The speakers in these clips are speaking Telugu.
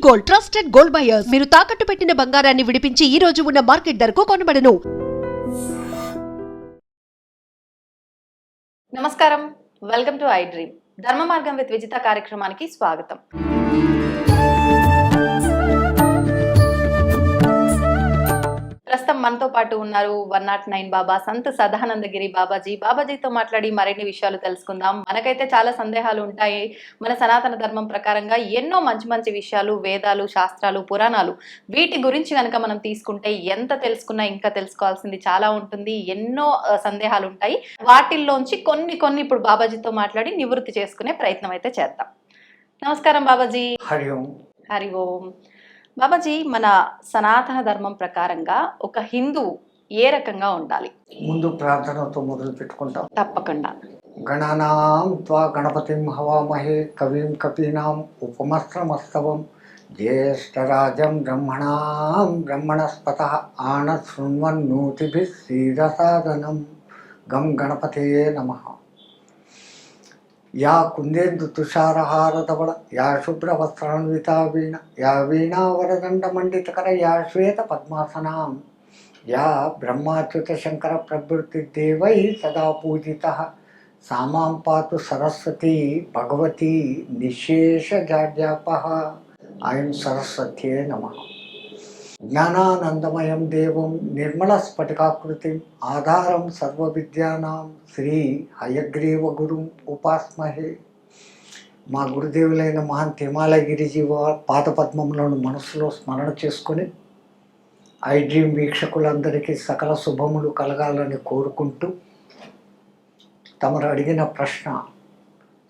Gold, trusted gold buyers. మీరు తాకట్టు పెట్టిన బంగారాన్ని విడిపించి ఈ రోజు ఉన్న మార్కెట్ ధరకు కొనబడను. నమస్కారం, వెల్కమ్ టు ఐ డ్రీమ్. ధర్మ మార్గం విత్ విజిత కార్యక్రమానికి స్వాగతం. ప్రస్తుతం మనతో పాటు ఉన్నారు 109 బాబా సంత్ సదానందగిరి బాబాజీతో మాట్లాడి మరిన్ని విషయాలు తెలుసుకుందాం. మనకైతే చాలా సందేహాలు ఉంటాయి. మన సనాతన ధర్మం ప్రకారంగా ఎన్నో మంచి మంచి విషయాలు, వేదాలు, శాస్త్రాలు, పురాణాలు, వీటి గురించి కనుక మనం తీసుకుంటే ఎంత తెలుసుకున్నా ఇంకా తెలుసుకోవాల్సింది చాలా ఉంటుంది. ఎన్నో సందేహాలు ఉంటాయి. వాటిల్లోంచి కొన్ని ఇప్పుడు బాబాజీతో మాట్లాడి నివృత్తి చేసుకునే ప్రయత్నం అయితే చేద్దాం. నమస్కారం బాబాజీ. హరి ఓం. బాబాజీ, మన సనాతన ధర్మం ప్రకారంగా ఒక హిందువు ఏ రకంగా ఉండాలి? ముందు ప్రార్థనతో మొదలు పెట్టుకుంటాం. తప్పకుండా. గణానాం త్వా గణపతిం హవామహే కవిం కపీనాం ఉపమస్త్రమస్తవం జ్యేష్ఠరాజం బ్రహ్మణస్పతః ఆనశ్ శృణ్వన్నోతిభిः శ్రీరసాదనం గం గణపతయే నమః. యా కుందేందు తుషారహారధవళ యా శుభ్రవస్త్రాన్వితా వీణ యా వీణావరదండమండితకర యా శ్వేత పద్మాసనాం యా బ్రహ్మాచ్యుత శంకర ప్రభృతి దేవై సదా పూజితః సామాం పాతు సరస్వతి భగవతి నిశేషజాడ్యాపః. ఐం సరస్వత్యే నమః. జ్ఞానానందమయం దేవం నిర్మలస్ఫటికాకృతిం ఆధారం సర్వవిద్యానాం శ్రీ హయగ్రీవ గురుం ఉపాస్మహే. మా గురుదేవులైన మహాన్ తిరుమలగిరిజీ పాదపద్మములను మనసులో స్మరణ చేసుకొని ఐ డ్రీమ్ వీక్షకులందరికీ సకల శుభములు కలగాలని కోరుకుంటూ, తమరు అడిగిన ప్రశ్న,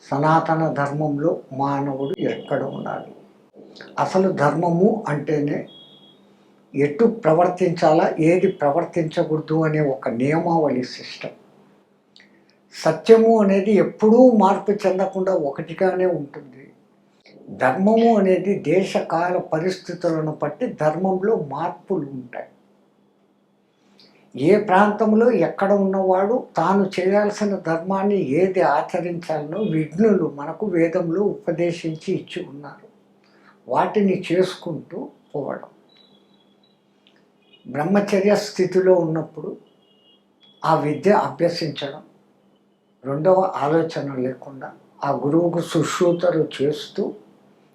సనాతన ధర్మంలో మానవుడు ఎక్కడ ఉండాలి? అసలు ధర్మము అంటేనే ఎటు ప్రవర్తించాలా, ఏది ప్రవర్తించకూడదు అనే ఒక నియమావళి సిస్టమ్. సత్యము అనేది ఎప్పుడూ మార్పు చెందకుండా ఒకటిగానే ఉంటుంది. ధర్మము అనేది దేశకాల పరిస్థితులను బట్టి ధర్మంలో మార్పులు ఉంటాయి. ఏ ప్రాంతంలో ఎక్కడ ఉన్నవాడు తాను చేయాల్సిన ధర్మాన్ని ఏది ఆచరించాలనో విఘ్నులు మనకు వేదంలో ఉపదేశించి ఇచ్చి ఉన్నారు. వాటిని చేసుకుంటూ పోవడం. బ్రహ్మచర్య స్థితిలో ఉన్నప్పుడు ఆ విద్య అభ్యసించడం, రెండవ ఆలోచన లేకుండా ఆ గురువుకు సుశ్రూతలు చేస్తూ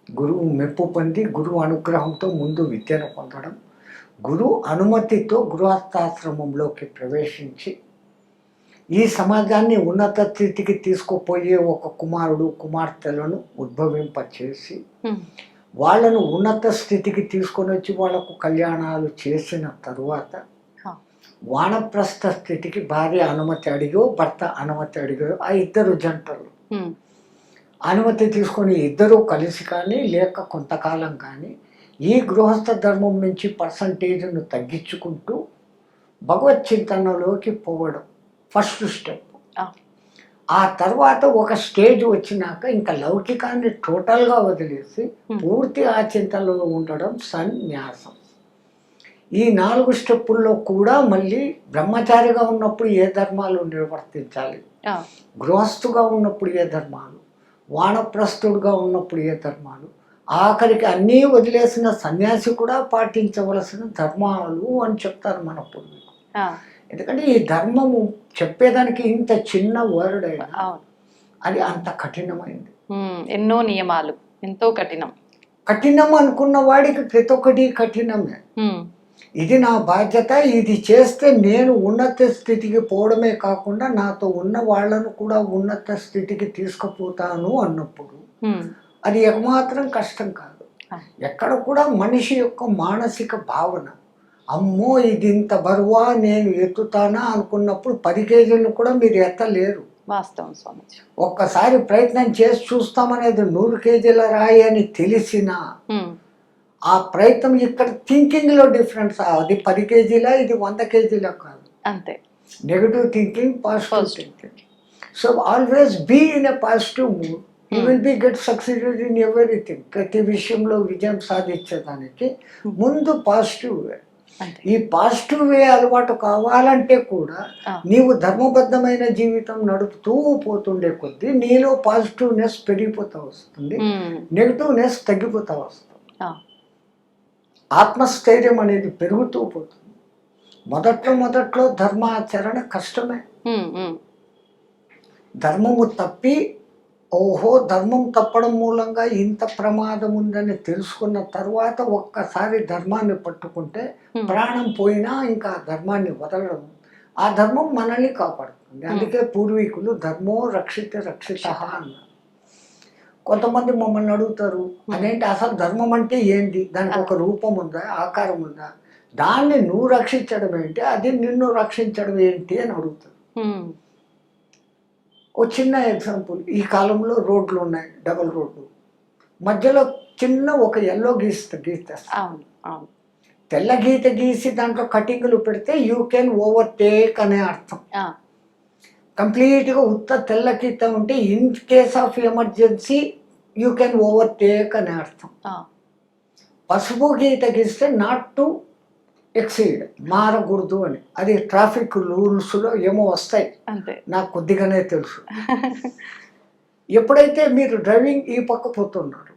గురువు మెప్పు పొంది గురువు అనుగ్రహంతో ముందు విద్యను పొందడం, గురువు అనుమతితో గృహస్థాశ్రమంలోకి ప్రవేశించి ఈ సమాజాన్ని ఉన్నత స్థితికి తీసుకుపోయే ఒక కుమారుడు కుమార్తెలను ఉద్భవింపచేసి వాళ్ళను ఉన్నత స్థితికి తీసుకొని వచ్చి వాళ్ళకు కళ్యాణాలు చేసిన తరువాత వానప్రస్థ స్థితికి భార్య అనుమతి అడిగో భర్త అనుమతి అడిగో ఆ ఇద్దరు జంటలు అనుమతి తీసుకొని ఇద్దరూ కలిసి కానీ లేక కొంతకాలం కానీ ఈ గృహస్థ ధర్మం నుంచి పర్సంటేజ్ను తగ్గించుకుంటూ భగవత్ చింతనలోకి పోవడం ఫస్ట్ స్టెప్. ఆ తర్వాత ఒక స్టేజ్ వచ్చినాక ఇంకా లౌకికాన్ని టోటల్గా వదిలేసి పూర్తి ఆ చింతనలో ఉండడం సన్యాసం. ఈ 4 స్టెప్పుల్లో కూడా మళ్ళీ బ్రహ్మచారిగా ఉన్నప్పుడు ఏ ధర్మాలు నిర్వర్తించాలి, గృహస్థుగా ఉన్నప్పుడు ఏ ధర్మాలు, వానప్రస్థుడుగా ఉన్నప్పుడు ఏ ధర్మాలు, ఆఖరికి అన్నీ వదిలేసిన సన్యాసి కూడా పాటించవలసిన ధర్మాలు అని చెప్తారు మన పూర్వీకులు. ఎందుకంటే ఈ ధర్మము చెప్పేదానికి ఇంత చిన్న వర్డ్ అయినా అది అంత కఠినమైంది. ఎన్నో నియమాలు, ఎంతో కఠినం అనుకున్న వాడికి ప్రతి ఒక్కటి కఠినమే. ఇది నా బాధ్యత, ఇది చేస్తే నేను ఉన్నత స్థితికి పోవడమే కాకుండా నాతో ఉన్న వాళ్ళను కూడా ఉన్నత స్థితికి తీసుకుపోతాను అన్నప్పుడు అది ఏమాత్రం కష్టం కాదు. ఎక్కడ కూడా మనిషి యొక్క మానసిక భావన, అమ్మో ఇది ఇంత బరువా నేను ఎత్తుతానా అనుకున్నప్పుడు 10 కేజీలు కూడా మీరు ఎత్తలేరు. వాస్తవం స్వామిజీ. ఒక్కసారి ప్రయత్నం చేసి చూస్తామనేది 100 కేజీల రాయి అని తెలిసినా ఆ ప్రయత్నం ఇక్కడ థింకింగ్ లో డిఫరెన్స్. అది 10 కేజీల, ఇది 100 కేజీల కాదు. అంతే. Negative thinking, positive thinking. So always be in a positive mood. You will be get succeeded in everything. ప్రతి విషయంలో విజయం సాధించడానికి ముందు పాజిటివ్ వే. ఈ పాజిటివ్ వే అలవాటు కావాలంటే కూడా నీవు ధర్మబద్ధమైన జీవితం నడుపుతూ పోతుండే కొద్దీ నీలో పాజిటివ్నెస్ పెరిగిపోతా వస్తుంది, నెగిటివ్నెస్ తగ్గిపోతా వస్తుంది. ఆత్మస్థైర్యం అనేది పెరుగుతూ పోతుంది. మొదట్లో ధర్మాచరణ కష్టమే. ధర్మము తప్పి ఓహో ధర్మం తప్పడం మూలంగా ఇంత ప్రమాదం ఉందని తెలుసుకున్న తర్వాత ఒక్కసారి ధర్మాన్ని పట్టుకుంటే ప్రాణం పోయినా ఇంకా ధర్మాన్ని వదలడం, ఆ ధర్మం మనల్ని కాపాడుతుంది. అందుకే పూర్వీకులు ధర్మో రక్షిత రక్షిత అన్నారు. కొంతమంది మమ్మల్ని అడుగుతారు, అదేంటి అసలు ధర్మం అంటే ఏంటి, దానికి ఒక రూపం ఉందా, ఆకారం ఉందా, దాన్ని నువ్వు రక్షించడం ఏంటి, అది నిన్ను రక్షించడం ఏంటి అని అడుగుతారు. ఓ చిన్న ఎగ్జాంపుల్, ఈ కాలంలో రోడ్లు ఉన్నాయి, డబుల్ రోడ్లు, మధ్యలో చిన్న ఒక ఎల్లో గీస్తారు. తెల్ల గీత గీసి దాంట్లో కటింగ్లు పెడితే యూ కెన్ ఓవర్టేక్ అనే అర్థం. కంప్లీట్గా ఉత్త తెల్ల గీత ఉంటే in case of emergency you can overtake అనే అర్థం. పసుపు గీత గీస్తే నాట్ టు ఎక్సీడ్, మారకూడదు అని. అది ట్రాఫిక్ రూల్స్లో ఏమో వస్తాయి, నాకు కొద్దిగానే తెలుసు. ఎప్పుడైతే మీరు డ్రైవింగ్ ఈ పక్క పోతున్నారు,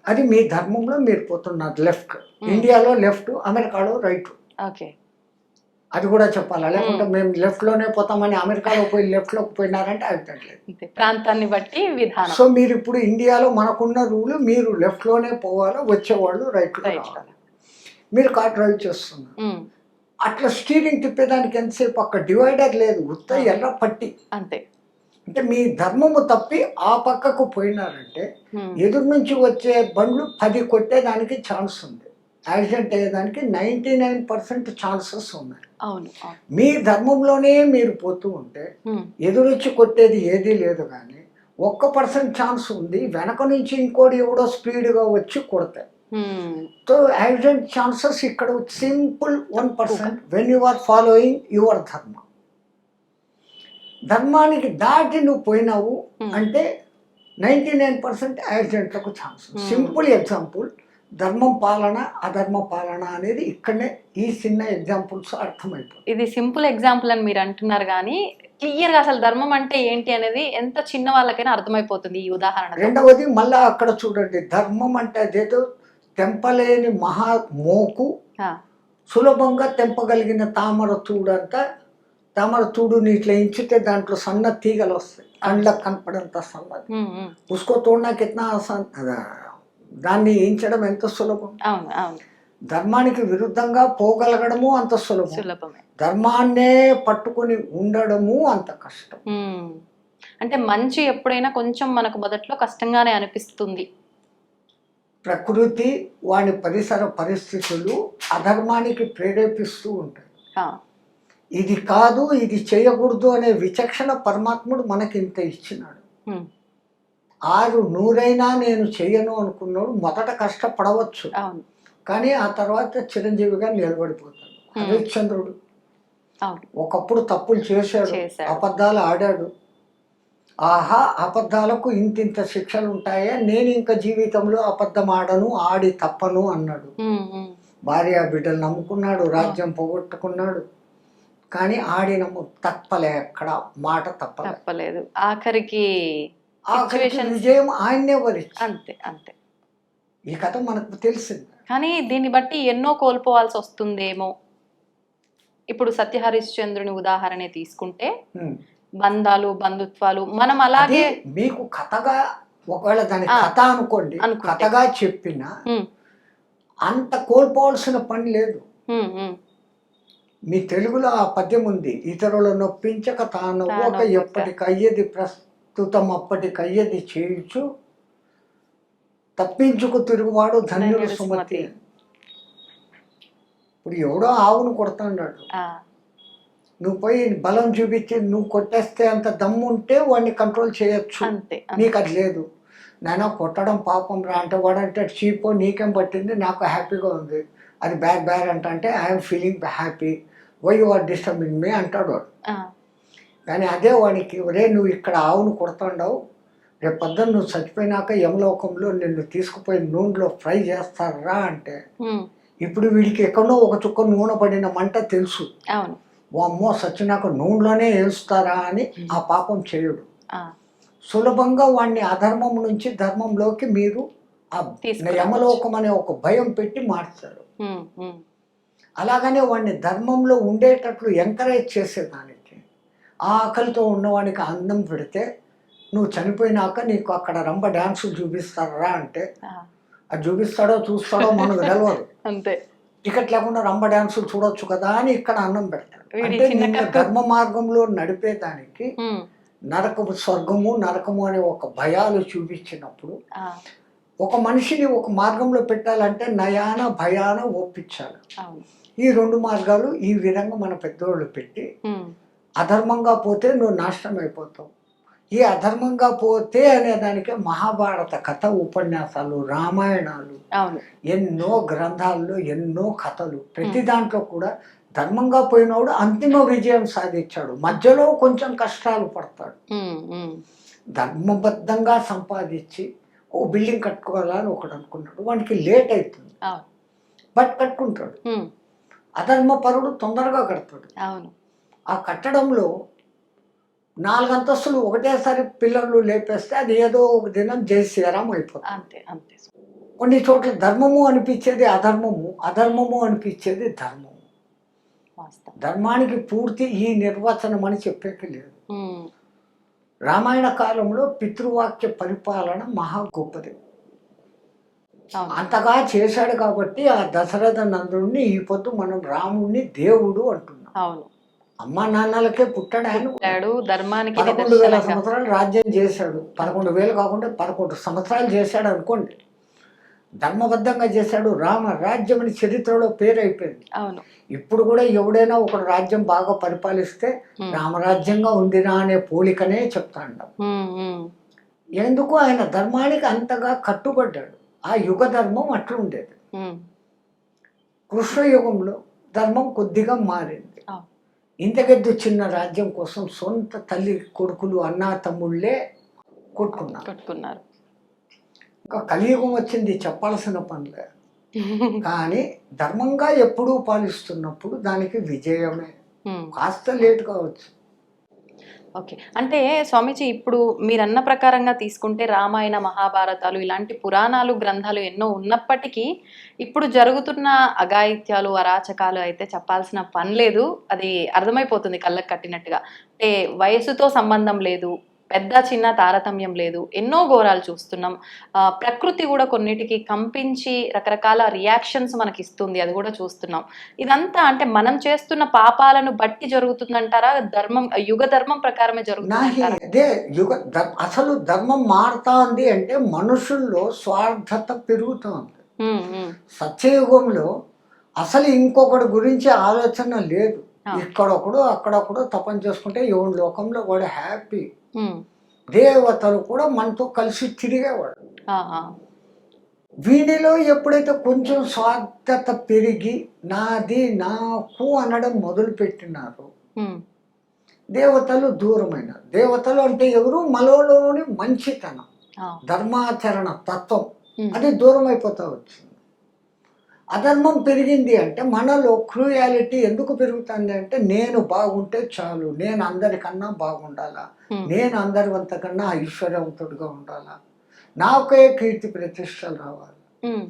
అది మీ ధర్మంలో మీరు పోతున్నారు లెఫ్ట్. ఇండియాలో లెఫ్ట్, అమెరికాలో రైట్. అది కూడా చెప్పాలా, లేకుంటే మేము లెఫ్ట్లోనే పోతామని అమెరికాలో పోయి లెఫ్ట్లోకి పోయినారంటే అర్థట్లేదు. ప్రాంతాన్ని బట్టి విధానం. సో మీరు ఇప్పుడు ఇండియాలో మనకున్న రూల్, మీరు లెఫ్ట్లోనే పోవాలో, వచ్చేవాళ్ళు రైట్లో రావాలి. మీరు కార్ డ్రైవ్ చేస్తున్నారు, అట్లా స్టీరింగ్ తిప్పేదానికి ఎంతసేపు, అక్కడ డివైడర్ లేదు, ఉత్త ఎర్ర పట్టి అంతే. అంటే మీ ధర్మము తప్పి ఆ పక్కకు పోయినారంటే ఎదురు నుంచి వచ్చే బండ్లు 10 కొట్టేదానికి ఛాన్స్ ఉంది, యాక్సిడెంట్ అయ్యేదానికి 99% ఛాన్సెస్ ఉన్నాయి. మీ ధర్మంలోనే మీరు పోతూ ఉంటే ఎదురొచ్చి కొట్టేది ఏదీ లేదు, కానీ 1% ఛాన్స్ ఉంది వెనక నుంచి ఇంకోటి ఎవడో స్పీడ్గా వచ్చి కొడతాయి. సో యాక్సిడెంట్ ఛాన్సెస్ ఇక్కడ simple 1% when you are following your dharma. ధర్మానికి దాటి నువ్వు పోయినావు అంటే 99% యాక్సిడెంట్లకు ఛాన్స్. సింపుల్ ఎగ్జాంపుల్, ధర్మం పాలన అధర్మ పాలన అనేది ఇక్కడనే ఈ చిన్న ఎగ్జాంపుల్స్ అర్థమైపోతుంది. ఇది సింపుల్ ఎగ్జాంపుల్ అని మీరు అంటున్నారు, కానీ క్లియర్గా అసలు ధర్మం అంటే ఏంటి అనేది ఎంత చిన్న వాళ్ళకైనా అర్థమైపోతుంది ఈ ఉదాహరణ. రెండవది మళ్ళా అక్కడ చూడండి, ధర్మం అంటే అదేదో తెంపలేని మహా మోకు, సులభంగా తెంపగలిగిన తామర తూడంతా. తామర తూడుని ఇట్లా ఇంచితే దాంట్లో సన్న తీగలు వస్తాయి, కండ్లకు కనపడంత సన్నది. ఉసుకో తోడనా కిतना ఆసాన్, దాన్ని ఇంచడం ఎంత సులభం. ధర్మానికి విరుద్ధంగా పోగలగడము అంత సులభమే, ధర్మాన్నే పట్టుకుని ఉండడము అంత కష్టం. అంటే మంచి ఎప్పుడైనా కొంచెం మనకు మొదట్లో కష్టంగానే అనిపిస్తుంది. ప్రకృతి వాని పరిసర పరిస్థితులు అధర్మానికి ప్రేరేపిస్తూ ఉంటాయి. ఇది కాదు, ఇది చేయకూడదు అనే విచక్షణ పరమాత్ముడు మనకి ఇంత ఇచ్చినాడు. 100 నేను చెయ్యను అనుకున్నాడు, మొదట కష్టపడవచ్చు, కానీ ఆ తర్వాత చిరంజీవిగా నిలబడిపోతాడు. హరిశ్చంద్రుడు ఒకప్పుడు తప్పులు చేశాడు, అబద్ధాలు ఆడాడు. ఆహా, అబద్ధాలకు ఇంతింత శిక్షలు ఉంటాయా, నేను ఇంకా జీవితంలో అబద్ధం ఆడను, ఆడి తప్పను అన్నాడు. భార్య బిడ్డలు నమ్ముకున్నాడు, రాజ్యం పోగొట్టుకున్నాడు, కానీ ఆడిన తప్పలే, ఎక్కడ మాట తప్పలేదు. ఆఖరికి విజయం ఆయన్నే వరించి. అంతే అంతే. ఈ కథ మనకు తెలిసింది, కానీ దీన్ని బట్టి ఎన్నో కోల్పోవాల్సి వస్తుందేమో. ఇప్పుడు సత్య హరిశ్చంద్రుని ఉదాహరణ తీసుకుంటే బంధాలు, బంధుత్వాలు మనం అలాగే మీకు కథగా, ఒకవేళ దాని కథ అనుకోండి, కథగా చెప్పిన అంత కోల్పోవాల్సిన పని లేదు. మీ తెలుగులో ఆ పద్యం ఉంది, ఇతరుల నొప్పించక తానొవ్వక ఎప్పటికయ్యేది ప్రస్తుతం అప్పటికయ్యేది చేయుచు తప్పించుకు తిరుగువాడు ధన్యుడు సుమతి. ఇప్పుడు ఎవడో ఆవును కొడతాడు, నువ్వు పోయి బలం చూపించి నువ్వు కొట్టేస్తే అంత దమ్ము ఉంటే వాడిని కంట్రోల్ చేయొచ్చు, నీకు అది లేదు. నేను కొట్టడం పాపం రా అంటే వాడంటే చీపో నీకేం పట్టింది, నాకు హ్యాపీగా ఉంది, అది బ్యాడ్ అంటే I'm feeling happy, why you are disturbing me అంటాడు వాడు. కానీ అదే వాడికి, ఒరే నువ్వు ఇక్కడ ఆవును కొడుతుండవు, రేపు పొద్దున్న నువ్వు చచ్చిపోయినాక యమలోకంలో నిన్ను తీసుకుపోయి నూనెలో ఫ్రై చేస్తారా అంటే, ఇప్పుడు వీడికి ఎక్కడో ఒక చుక్క నూనె పడిన మంట తెలుసు, అమ్మో సచ్చినాక నూనెలోనే వేస్తారా అని ఆ పాపం చేయడు. సులభంగా వాడిని అధర్మం నుంచి ధర్మంలోకి మీరు ఆ తీసుకురావచ్చు. యమలోకం అనే ఒక భయం పెట్టి మార్చారు. ఉమ్, ఉమ్, అలాగనే వాడిని ధర్మంలో ఉండేటట్లు ఎంకరేజ్ చేసేదానికి, ఆ ఆకలితో ఉన్నవాడికి అన్నం పెడితే నువ్వు చనిపోయినాక నీకు అక్కడ రంభ డ్యాన్స్ చూపిస్తారా అంటే ఆ, అది చూపిస్తాడో చూస్తాడో మనకు తెలియదు. అంతే. టికెట్ లేకుండా రంభ డ్యాన్సులు చూడొచ్చు కదా అని ఇక్కడ అన్నం పెడతాడు. వీడి అంటే చిన్న నిన్ను కట్టు. ధర్మ మార్గంలో నడిపేదానికి ఉమ్, నరకము, స్వర్గము నరకము అనే ఒక భయాలు చూపించినప్పుడు ఆ, ఒక మనిషిని ఒక మార్గంలో పెట్టాలంటే నయాన భయాన ఒప్పించాలి. అవును. ఈ రెండు మార్గాలు ఈ విధంగా మన పెద్దోళ్ళు పెట్టి, ఉమ్, అధర్మంగా పోతే నువ్వు నాశనం అయిపోతావు, ఈ అధర్మంగా పోతే అనే దానికే మహాభారత కథ, ఉపన్యాసాలు, రామాయణాలు, అవును. ఎన్నో గ్రంథాల్లో ఎన్నో కథలు. ప్రతి దాంట్లో కూడా ధర్మంగా పోయినోడు అంతిమ విజయం సాధించాడు, మధ్యలో కొంచెం కష్టాలు పడతాడు. ఉమ్, ఉమ్, ధర్మబద్ధంగా సంపాదించి ఓ బిల్డింగ్ కట్టుకోవాలని ఒకడు అనుకున్నాడు, వానికి లేట్ అవుతుంది అవును. బట్ కట్టుకుంటాడు. ఉమ్, అధర్మపరుడు తొందరగా కడతాడు. అవును. ఆ కట్టడంలో 4 అంతస్తులు ఒకటేసారి పిల్లర్లు లేపేస్తే అది ఏదో ఒక దినం జై శ్రీరాం అయిపోతుంది. అంతే అంతే. కొన్ని చోట్ల ధర్మము అనిపించేది అధర్మము, అధర్మము అనిపించేది ధర్మము. వాస్తవం. ధర్మానికి పూర్తి ఈ నిర్వచనం అని చెప్పేకి లేదు. ఉమ్, రామాయణ కాలంలో పితృవాక్య పరిపాలన మహా గొప్పది. అవును. అంతగా చేశాడు కాబట్టి ఆ దశరథ నందుడిని ఈ పొద్దు మనం రాముడిని దేవుడు అంటున్నాం. అవును. అమ్మ నాన్నలకే పుట్టాడు ఆయన. పుట్టాడు, ధర్మానికి 11,000 నిదర్శనంగా. సంవత్సరాలు రాజ్యం చేశాడు. 11,000 కాకుండా 11 సంవత్సరాలు చేశాడు అనుకోండి. ధర్మబద్ధంగా చేశాడు. రామ రాజ్యం అని చరిత్రలో పేరు అయిపోయింది. అవును. ఇప్పుడు కూడా ఎవడైనా ఒక రాజ్యం బాగా పరిపాలిస్తే రామరాజ్యంగా ఉందిరా అనే పోలికనే చెప్తాడు. ఉమ్, ఉమ్, ఎందుకు ఆయన ధర్మానికి అంతగా కట్టుబడ్డాడు. ఆ యుగ ధర్మం అట్లా ఉండేది. ఉమ్, కృష్ణయుగంలో ధర్మం కొద్దిగా మారింది. అవును. ఇంతకెద్దు చిన్న రాజ్యం కోసం సొంత తల్లి కొడుకులు అన్నా తమ్ముళ్ళే కొట్టుకున్నారు. కొట్టుకున్నారు. ఇంకా కలియుగం వచ్చింది, చెప్పాల్సిన పనిలే. కానీ ధర్మంగా ఎప్పుడూ పాలిస్తున్నప్పుడు దానికి విజయమే. ఉమ్. కాస్త లేట్ కావచ్చు. ఓకే. అంటే స్వామీజీ, ఇప్పుడు మీరన్న ప్రకారంగా తీసుకుంటే రామాయణ, మహాభారతాలు ఇలాంటి పురాణాలు, గ్రంథాలు ఎన్నో ఉన్నప్పటికీ ఇప్పుడు జరుగుతున్న అఘాయిత్యాలు, అరాచకాలు అయితే చెప్పాల్సిన పని లేదు. అది అర్థమైపోతుంది కళ్ళకు కట్టినట్టుగా. అంటే వయసుతో సంబంధం లేదు, పెద్ద చిన్న తారతమ్యం లేదు, ఎన్నో ఘోరాలు చూస్తున్నాం. ప్రకృతి కూడా కొన్నిటికి కంపించి రకరకాల రియాక్షన్స్ మనకి ఇస్తుంది, అది కూడా చూస్తున్నాం. ఇదంతా అంటే మనం చేస్తున్న పాపాలను బట్టి జరుగుతుందంటారా? ధర్మం, యుగ ధర్మం ప్రకారమే జరుగుతుందంటారా? అదే అసలు ధర్మం మారుతుంది అంటే మనుషుల్లో స్వార్థత పెరుగుతుంది. ఉమ్, ఉమ్, సత్యయుగంలో అసలు ఇంకొకటి గురించి ఆలోచన లేదు. ఇక్కడొకడు అక్కడొకడు తపన చేసుకుంటే ఎవరి లోకంలో వాడు హ్యాపీ. ఉమ్, దేవతలు కూడా మనతో కలిసి తిరిగేవాడు. ఆహా, వీడిలో ఎప్పుడైతే కొంచెం స్వార్థత పెరిగి నాది నాకు అనడం మొదలు పెట్టినారో ఉమ్, దేవతలు దూరమైనారు. దేవతలు అంటే ఎవరు? మనలోని మంచితనం, ఆ, ధర్మాచరణ తత్వం ఉమ్, అది దూరం అయిపోతా వచ్చింది. అధర్మం పెరిగింది అంటే మనలో క్రూయాలిటీ ఎందుకు పెరుగుతుంది అంటే నేను బాగుంటే చాలు, నేను అందరికన్నా బాగుండాలా, ఉమ్, నేను అందరివంతకన్నా ఐశ్వర్యవంతుడిగా ఉండాలా, నాకే కీర్తి ప్రతిష్టలు రావాలి, ఉమ్,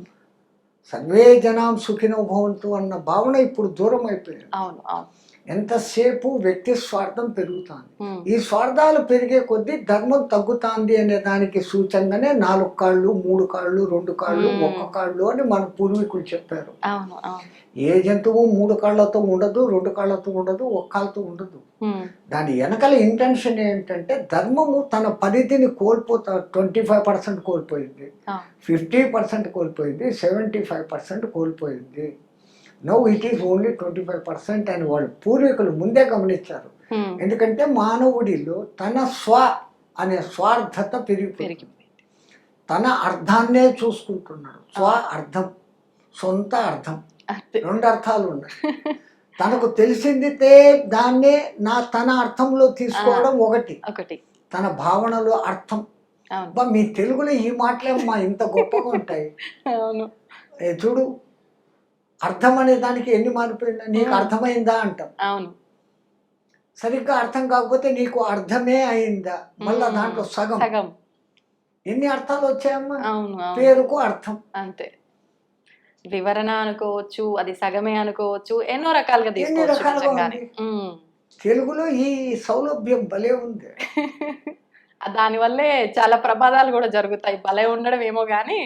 సర్వే జనాం సుఖినో భవంతు అన్న భావన ఇప్పుడు దూరం అయిపోయింది. అవును, అవును. ఎంతసేపు వ్యక్తి స్వార్థం పెరుగుతుంది. ఉమ్, ఈ స్వార్థాలు పెరిగే కొద్దీ ధర్మం తగ్గుతుంది అనే దానికి సూచనగానే 4 కాళ్ళు 3 కాళ్ళు 2 కాళ్ళు 1 కాళ్ళు అని మన పూర్వీకులు చెప్పారు. అవును, అవును. ఏ జంతువు 3 కాళ్ళతో ఉండదు, 2 కాళ్ళతో ఉండదు, 1 కాళ్ళతో ఉండదు. ఉమ్, దాని వెనకాల ఇంటెన్షన్ ఏంటంటే ధర్మము తన పరిధిని కోల్పోతా 25% కోల్పోయింది, ఆ, 50% కోల్పోయింది, 75% కోల్పోయింది. నో ఇట్ ఈస్ ఓన్లీ 25% అని వాళ్ళు పూర్వీకులు ముందే గమనించారు. ఉమ్, ఎందుకంటే మానవుడిలో తన అనే స్వార్థత పెరిగిపోయింది. పెరిగిపోయింది. తన అర్థాన్నే చూసుకుంటున్నాడు. అర్థం, సొంత అర్థం, అంతే. 2 అర్థాలు ఉన్నాయి. తనకు తెలిసింది దాన్నే తన అర్థంలో తీసుకోవడం ఒకటి, తన భావనలో అర్థం. అవును, మీ తెలుగులో ఈ మాటలే ఇంత గొప్పగా ఉంటాయి. అవును. చూడు, అర్థం అనే దానికి ఎన్ని మారిపోయిందా, నీకు అర్థమైందా అంటాం. అవును, సరిగ్గా అర్థం కాకపోతే నీకు అర్థమే అయిందా, మళ్ళా దాంట్లో సగం. ఎన్ని అర్థాలు వచ్చాయమ్మా? అవును అవును పేరుకు అర్థం. అంతే. వివరణ అనుకోవచ్చు, అది సగమే అనుకోవచ్చు, ఎన్నో రకాలుగా తీసుకోవచ్చు రకాలుగా నిజంగానే. ఉంది. తెలుగులో ఈ సౌలభ్యం భలే ఉంది. దానివల్లే చాలా ప్రమాదాలు కూడా జరుగుతాయి. భలే ఉండడం ఏమో గానీ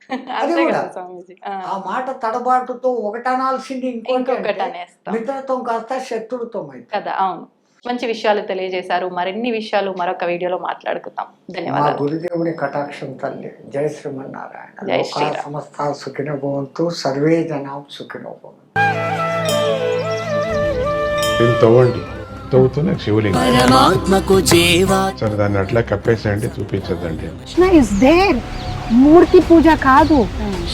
అది అంతే కూడా కదా స్వామీజీ. ఆ మాట తడబాటుతో ఒకటనాల్సింది ఇంకొకటి ఇంకొకటి అనేస్తాం మిత్రత్వం కాస్త శత్రుత్వం అయితే. కదా. అవును, మంచి విషయాలు తెలియజేశారు. మరిన్ని విషయాలు మరొక వీడియోలో మాట్లాడుకుందాం. మా ధన్యవాదాలు. గురుదేవుని కటాక్షం తల్లి. జై శ్రీమన్నారాయణ. జై లోకా శ్రీరామ్. సమస్త సుఖినో భవంతు, సర్వే జనాం సుఖినో భవంతు. దీన్ని తవ్వండి, తవ్వుతూనే శివలింగం. పరమాత్మకు జీవా సరే దాన్ని అట్లా కప్పేసేయండి, చూపించదండి. Krishna is there. మూర్తి పూజ కాదు,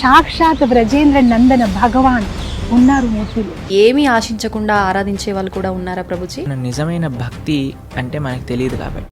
సాక్షాత్ బ్రజేంద్ర నందన భగవాన్ ఉన్నారు మూర్తిలో. ఏమీ ఆశించకుండా ఆరాధించే వాళ్ళు కూడా ఉన్నారా ప్రభుజీ? నిజమైన భక్తి అంటే మనకు తెలియదు కాబట్టి